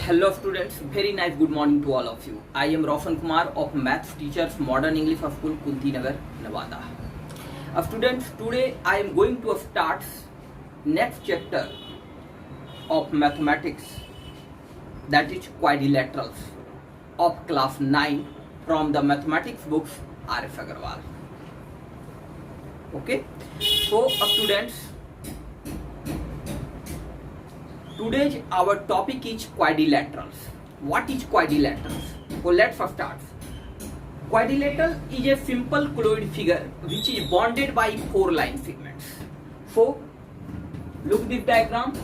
Hello students, very nice good morning to all of you. I am Roshan Kumar of Maths Teachers Modern English School, Kunti Nagar, Nevada. Students, today I am going to start next chapter of mathematics, that is quadrilaterals of class 9 from the mathematics books R.F. Agarwal. Okay, so students, today's our topic is quadrilaterals. What is quadrilaterals? So let's first start. Quadrilateral is a simple colloid figure which is bonded by 4 line segments. So look this diagram.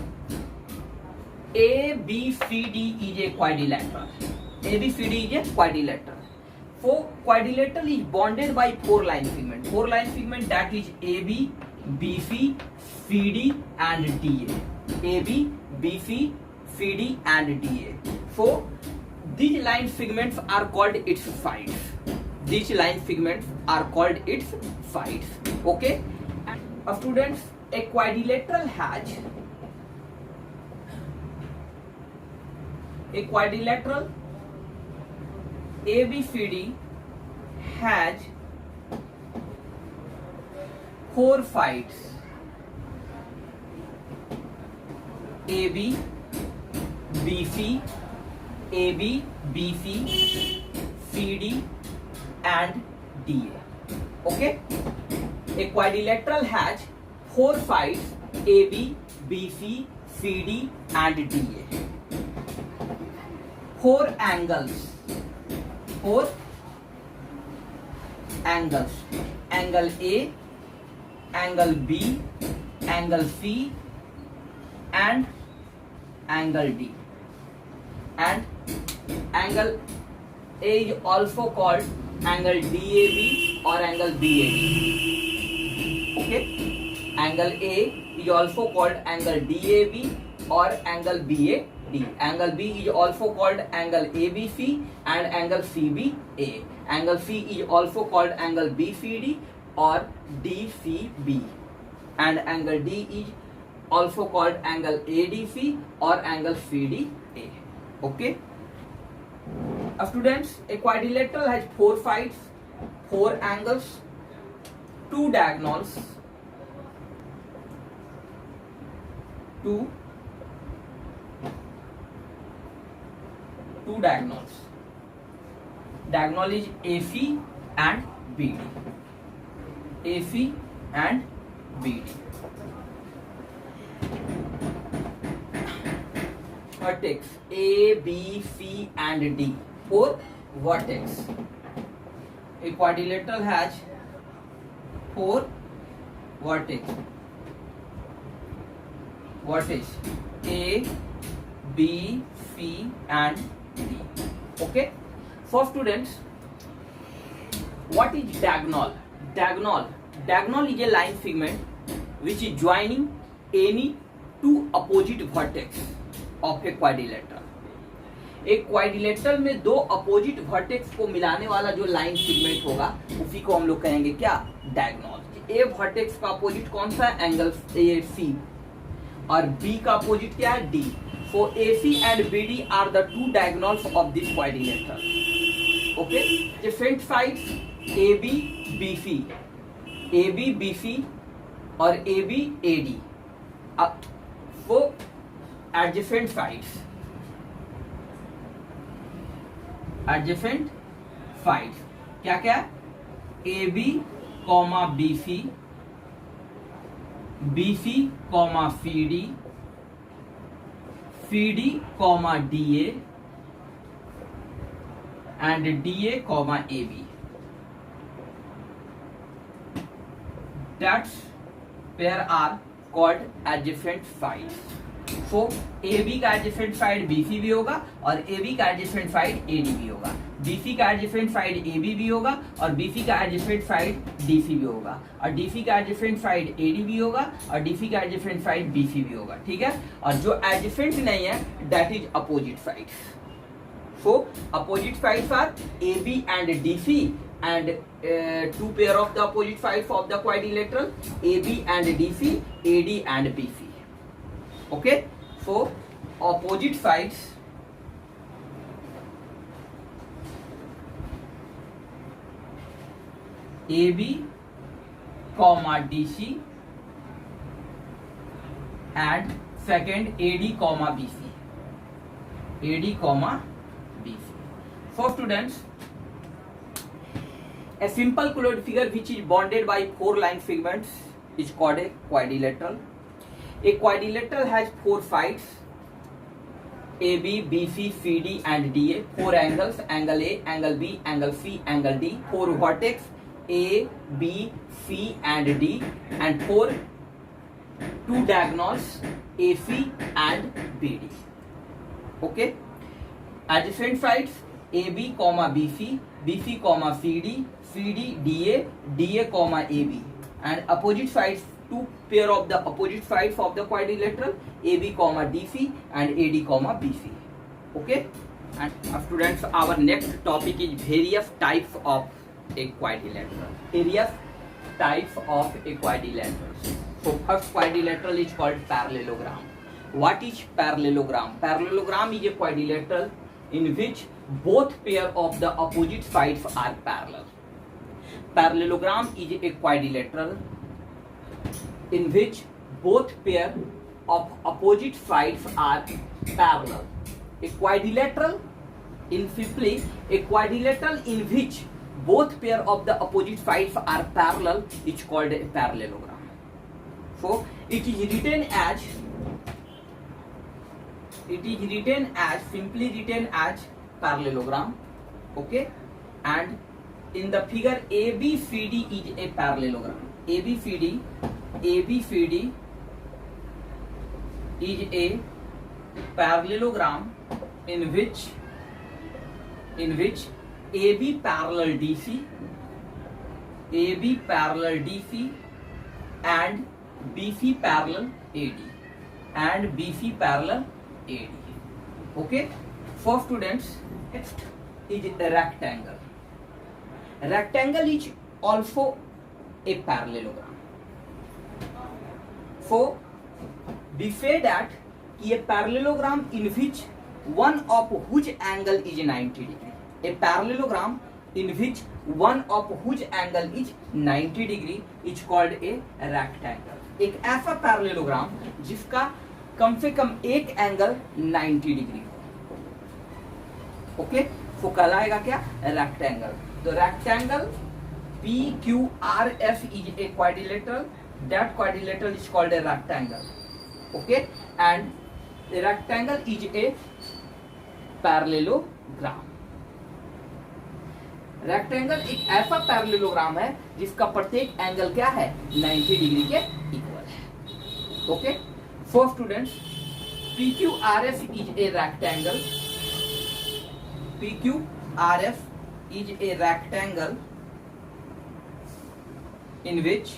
ABCD is a quadrilateral. ABCD is a quadrilateral. So quadrilateral is bonded by 4 line segments. 4 line segments, that is AB, BC, CD and DA. AB, BC, CD and DA. So these line segments are called its sides. These line segments are called its sides. Okay. And students, a quadrilateral has ABCD has 4 sides. AB, BC, AB, BC, CD and DA. Okay? A quadrilateral has 4 sides AB, BC, CD and DA. 4 angles. 4 angles. Angle A, angle B, angle C and angle D. And angle A is also called angle DAB or angle BAB. Okay? Angle A is also called angle DAB or angle BAD. Angle B is also called angle ABC and angle CBA. Angle C is also called angle BCD or DCB. And angle D is also called angle ADC or angle CDA. Okay? Students, a quadrilateral has 4 sides, 4 angles, 2 diagonals, 2 diagonals. Diagonal is AC and BD. AC and BD. Vertex A, B, C and D. 4 vertex. A quadrilateral has 4 vertex. Vertex A, B, C and D. Okay. So students, what is diagonal? Diagonal is a line segment which is joining any 2 opposite vertex of a quadrilateral. एक quadrilateral में 2 opposite vertex को मिलाने वाला जो line segment होगा उसी को हम लोग कहेंगे क्या? डायगोनल. ए वर्टेक्स का अपोजिट कौन सा है? एंगल ए सी और बी का अपोजिट क्या है? D. So A C and B D are the 2 diagonals of this quadrilateral. Okay. Different sides A B B C, A B B C और A B A D. वो adjacent sides. Adjacent sides क्या क्या? AB, BC, BC, CD, CD, DA and DA, AB. That pair are called adjacent sides. So AB का adjacent side BC भी होगा और AB का adjacent side AD भी होगा. BC का एडजेसेंट साइड AB भी होगा और BC का एडजेसेंट साइड DC भी होगा और DC का एडजेसेंट साइड AD भी होगा और DC का एडजेसेंट साइड BC भी होगा. ठीक है. और जो एडजेसेंट नहीं है that is opposite sides. So opposite sides are AB and DC and 2 pair of the opposite sides of the quadrilateral AB and DC, AD and BC. Okay, so opposite sides AB comma DC and second AD comma BC. AD comma BC. For students, a simple colloid figure which is bonded by 4 line segments is called a quadrilateral. A quadrilateral has 4 sides, AB, BC, CD and DA. 4 angles, angle A, angle B, angle C, angle D. 4 vertex, A, B, C and D, and 2 diagonals, AC and BD. Okay. Adjacent sides, AB comma BC, BC comma CD, CD DA, DA comma AB, and opposite sides, 2 pair of the opposite sides of the quadrilateral, AB comma DC and AD comma BC. Okay. And students, our next topic is various types of a quadrilateral. Various types of a quadrilateral. So first quadrilateral is called parallelogram. What is parallelogram? Parallelogram is a quadrilateral in which both pair of the opposite sides are parallel. Parallelogram is a quadrilateral in which both pair of opposite sides are parallel. A quadrilateral in which both pair of the opposite sides are parallel is called a parallelogram. So it is written as simply written as parallelogram. Okay, and in the figure ABCD is a parallelogram. ABCD is a parallelogram in which AB parallel DC, and BC parallel AD. Okay. For students, next is a rectangle. Rectangle is also a parallelogram. So we say that a parallelogram in which one of whose angle is 90 degree. A parallelogram in which one of whose angle is 90 degree is called a rectangle. एक ऐसा parallelogram जिसका कम से कम एक angle 90 degree हो. Okay, वो कहलाएगा क्या? Rectangle. तो rectangle PQRS is a quadrilateral. That quadrilateral is called a rectangle. Okay, and a rectangle is a parallelogram. Rectangle एक ऐसा पैरेललोग्राम है जिसका प्रत्येक एंगल क्या है? 90 डिग्री के इक्वल है. Okay, for students, PQRS is a rectangle. PQRS is a rectangle in which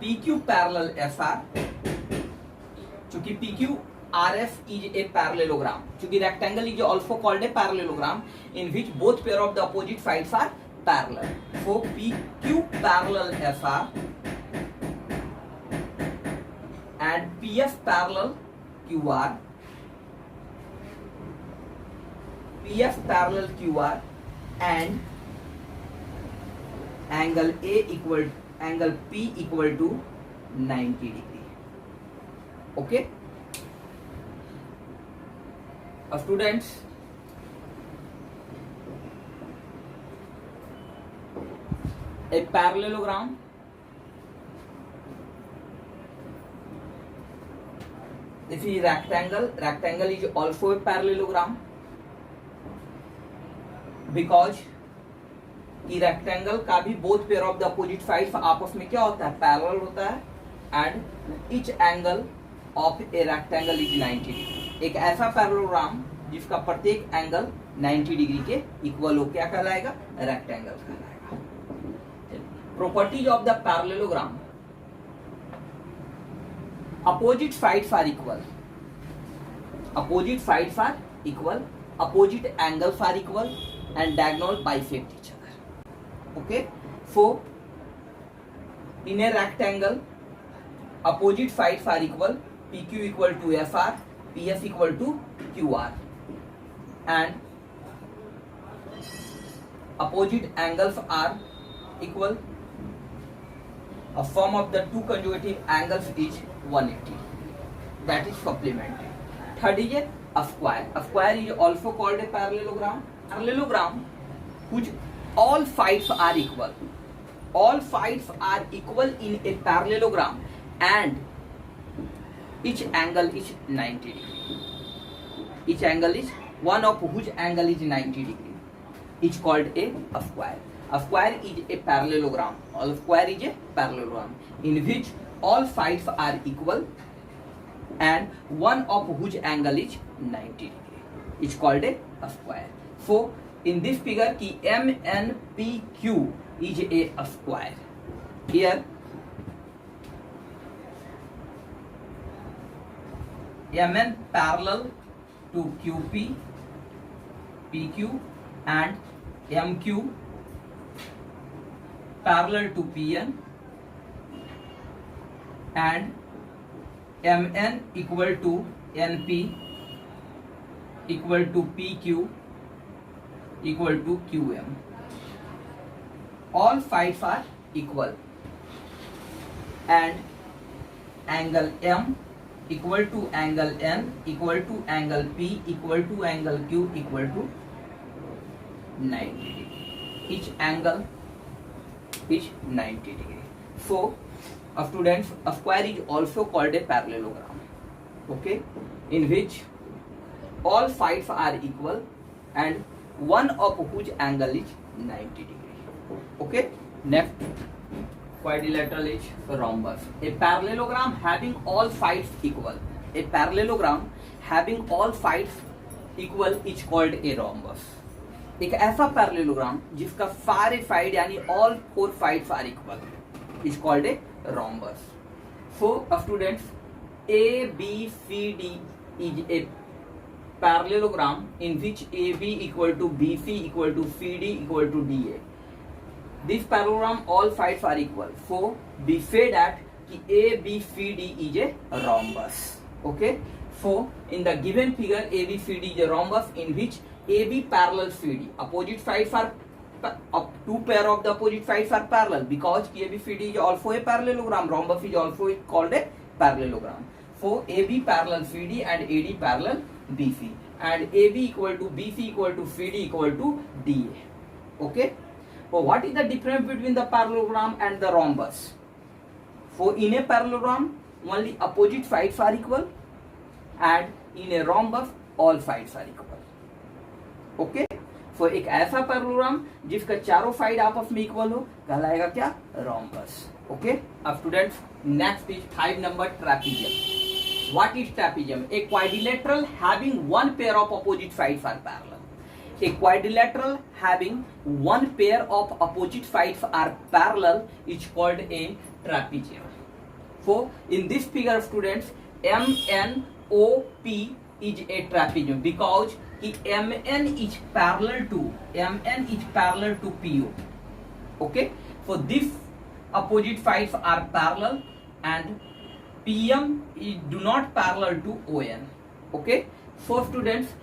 PQ parallel SR. चूंकि PQRS is a parallelogram, चूंकि rectangle is also called a parallelogram in which both pair of the opposite sides are parallel. So PQ parallel SR and PS parallel QR, PS parallel QR and angle P equal to 90 degree. Okay, students, a parallelogram this is rectangle is also a parallelogram because कि rectangle का भी both pair of the opposite sides आपस में क्या होता है? Parallel होता है. And each angle of a rectangle is 90 degree. एक ऐसा पैरेललोग्राम जिसका प्रत्येक एंगल 90 डिग्री के इक्वल हो, क्या कहलाएगा? रेक्टेंगल कहलाएगा. Properties of the parallelogram: opposite sides are equal, opposite angles are equal and diagonal bisect each other. Okay, so in a rectangle opposite sides are equal. PQ equal to SR, PS equal to QR, and opposite angles are equal. A sum of the two consecutive angles is 180. That is supplementary. Third is a square. A square is also called a parallelogram. Parallelogram whose all sides are equal. All sides are equal in a parallelogram and each angle is 90 degree. Each angle is one of whose angle is 90 degree. It's called a square. A square is a parallelogram. A square is a parallelogram in which all sides are equal and one of whose angle is 90 degree. It's called a square. So in this figure ki MNPQ is a square. Here MN parallel to QP, PQ and MQ parallel to PN and MN equal to NP equal to PQ equal to QM. All sides are equal and angle M equal to angle N equal to angle P equal to angle Q equal to 90 degree. Each angle is 90 degree. So students, a square is also called a parallelogram, okay, in which all sides are equal and one of whose angle is 90 degree. Okay, next quadrilateral is rhombus. A parallelogram having all sides equal. A parallelogram having all sides equal is called a rhombus. एक ऐसा parallelogram जिसका सारे side यानी all four sides are equal is called a rhombus. So students, ABCD is a parallelogram in which AB equal to BC equal to CD equal to DA. This parallelogram all sides are equal. So we say that ABCD is a rhombus. Okay. So in the given figure, ABCD is a rhombus in which AB parallel CD. Opposite sides are two pair of the opposite sides are parallel because ABCD is also a parallelogram. Rhombus is also called a parallelogram. So AB parallel CD and AD parallel BC and AB equal to BC equal to CD equal to DA. Okay. So what is the difference between the parallelogram and the rhombus? So in a parallelogram only opposite sides are equal and in a rhombus all sides are equal. Okay. So एक ऐसा parallelogram जिसका चारों side आपस में equal हो कहलाएगा क्या? Rhombus. Okay. अब students next is 5 number trapezium. What is trapezium? A quadrilateral having one pair of opposite sides are parallel. A quadrilateral having one pair of opposite sides are parallel is called a trapezium. So in this figure students, MNOP is a trapezium because MN is parallel to PO. Okay, so these opposite sides are parallel and PM do not parallel to ON. Okay, so students,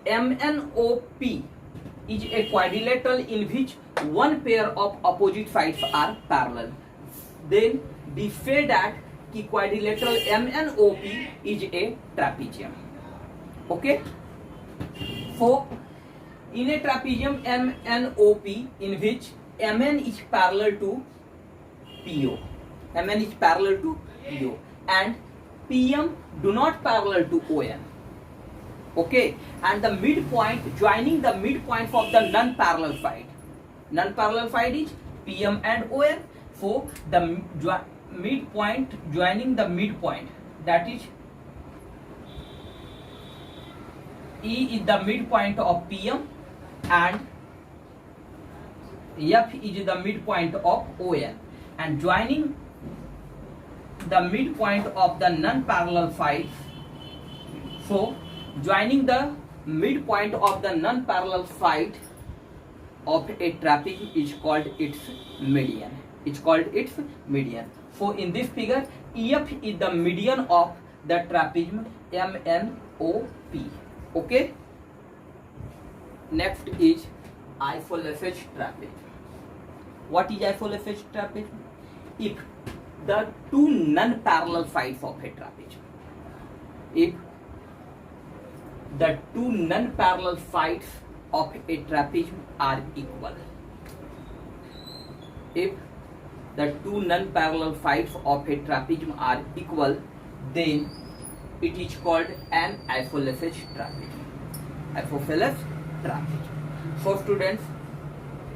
MNOP is a quadrilateral in which one pair of opposite sides are parallel. Then we say that the quadrilateral MNOP is a trapezium. Okay. So in a trapezium MNOP in which MN is parallel to PO. MN is parallel to PO and PM do not parallel to ON. Okay, and the midpoint joining the midpoint of the non-parallel side. Non-parallel side is PM and ON. So the midpoint joining the midpoint, that is E is the midpoint of PM and F is the midpoint of ON, and joining the midpoint of the non-parallel sides. So joining the midpoint of the non-parallel side of a trapezium is called its median. It's called its median. So in this figure, EF is the median of the trapezium MNOP. Okay. Next is Isolephace trapezium. What is isolephace trapezium? If the two non-parallel sides of a trapezium, if the two non-parallel sides of a trapezium are equal, if the two non-parallel sides of a trapezium are equal, then it is called an isolephace trapezium. Isolephace trapezium. So students,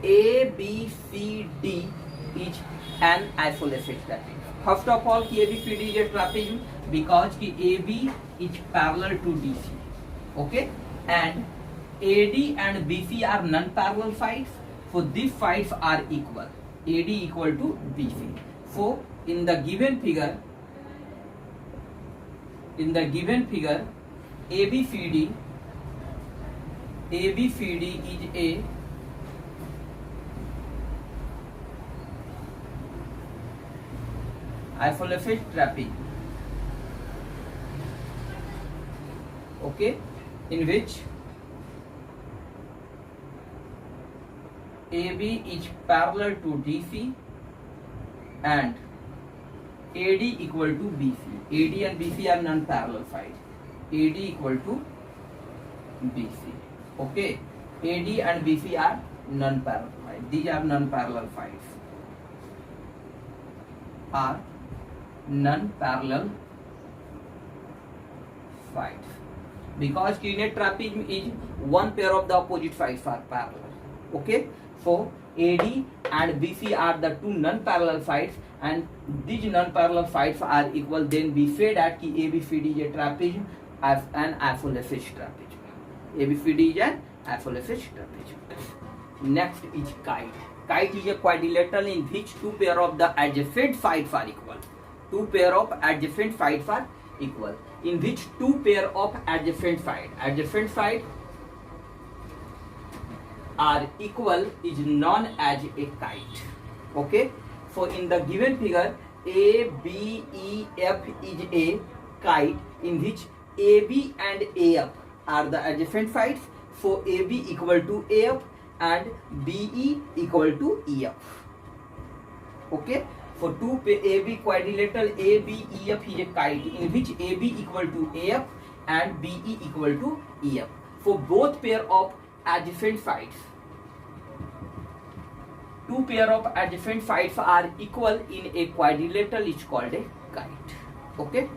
A, B, C, D is an isolephace trapezium. First of all, ABCD is a trapezium because AB is parallel to DC. Okay, and AD and BC are non-parallel sides, so these sides are equal. AD equal to BC. So in the given figure, ABCD is a isolephace trapezium. Okay, in which AB is parallel to DC and AD equal to BC. AD and BC are non-parallel sides. AD equal to BC. Okay, AD and BC are non-parallel sides. These are non-parallel sides. Are non-parallel sides. Because in a trapezium is one pair of the opposite sides are parallel. Okay, so AD and BC are the two non-parallel sides, and these non-parallel sides are equal. Then we say that ABCD is a trapezium as an isolephace trapezium. ABCD is an isolephace trapezium. Next is kite. Kite is a quadrilateral in which two pair of the adjacent sides are equal. Two pair of adjacent sides are equal. In which two pair of adjacent side are equal is known as a kite. Okay, so in the given figure, A, B, E, F is a kite in which AB and AF are the adjacent sides. So AB equal to AF and BE equal to EF. Okay, for two AB quadrilateral ABEF is a kite in which AB equal to AF and BE equal to EF. For both pair of adjacent sides, two pair of adjacent sides are equal in a quadrilateral is called a kite. Okay.